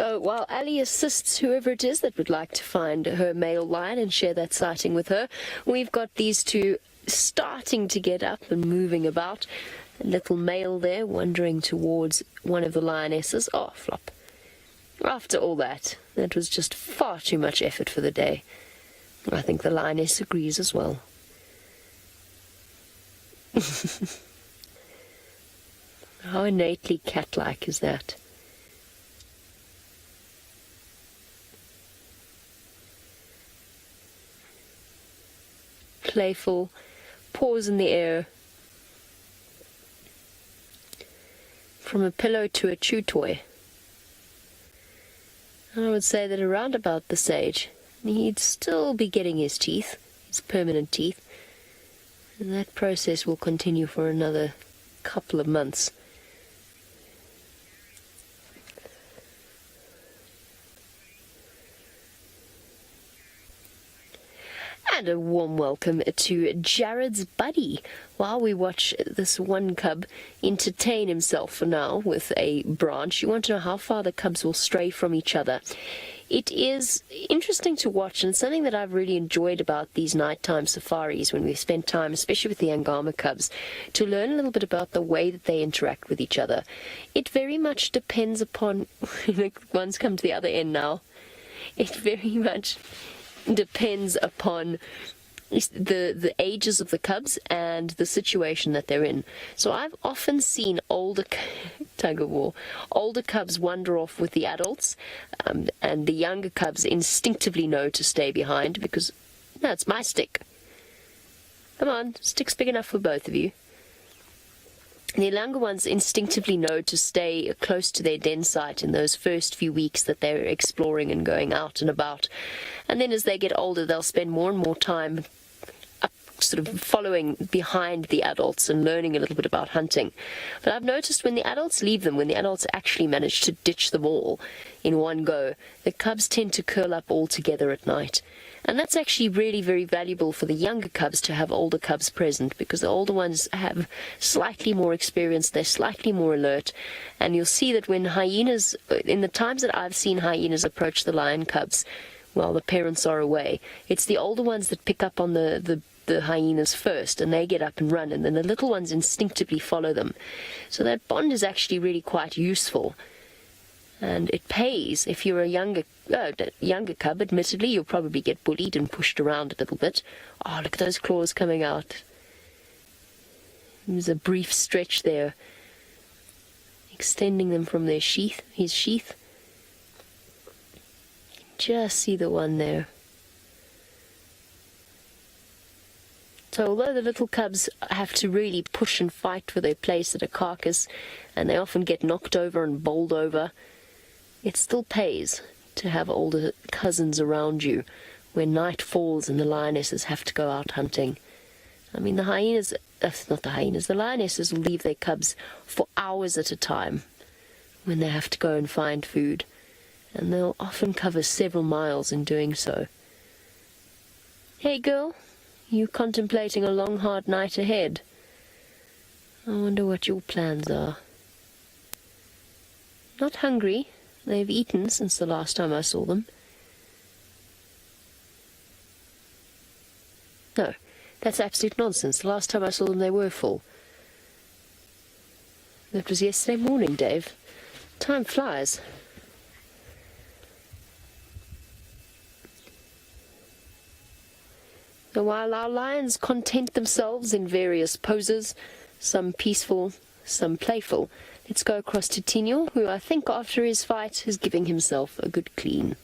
So while Ali assists whoever it is that would like to find her male lion and share that sighting with her, we've got these two starting to get up and moving about. A little male there wandering towards one of the lionesses. Oh, flop. After all that, that was just far too much effort for the day. I think the lioness agrees as well. How innately cat-like is that? Playful, paws in the air. From a pillow to a chew toy. I would say that around about this age, he'd still be getting his teeth, his permanent teeth, and that process will continue for another couple of months. And a warm welcome to Jared's buddy while we watch this one cub entertain himself for now with a branch. You want to know how far the cubs will stray from each other. It is interesting to watch, and something that I've really enjoyed about these nighttime safaris when we've spent time, especially with the Angama cubs, to learn a little bit about the way that they interact with each other. It very much depends upon, one's come to the other end now, it very much depends upon the ages of the cubs and the situation that they're in. So I've often seen older cubs wander off with the adults, and the younger cubs instinctively know to stay behind because, no, it's my stick. Come on, stick's big enough for both of you. The younger ones instinctively know to stay close to their den site in those first few weeks that they're exploring and going out and about. And then as they get older, they'll spend more and more time sort of following behind the adults and learning a little bit about hunting. But I've noticed when the adults leave them, when the adults actually manage to ditch them all in one go, the cubs tend to curl up all together at night. And that's actually really very valuable for the younger cubs to have older cubs present, because the older ones have slightly more experience, they're slightly more alert, and you'll see that when hyenas, in the times that I've seen hyenas approach the lion cubs while the parents are away, it's the older ones that pick up on the hyenas first, and they get up and run, and then the little ones instinctively follow them. So that bond is actually really quite useful. And it pays if you're a younger cub. Admittedly, you'll probably get bullied and pushed around a little bit. Oh, look at those claws coming out. There's a brief stretch there, extending them from their sheath, his sheath. You can just see the one there. So although the little cubs have to really push and fight for their place at a carcass, and they often get knocked over and bowled over, it still pays to have older cousins around you when night falls and the lionesses have to go out hunting. I mean, the lionesses will leave their cubs for hours at a time when they have to go and find food, and they'll often cover several miles in doing so. Hey girl, you contemplating a long hard night ahead? I wonder what your plans are. Not hungry? They've eaten since the last time I saw them. No, that's absolute nonsense. The last time I saw them, they were full. That was yesterday morning, Dave. Time flies. So while our lions content themselves in various poses, some peaceful, some playful, let's go across to Tino, who I think after his fight is giving himself a good clean.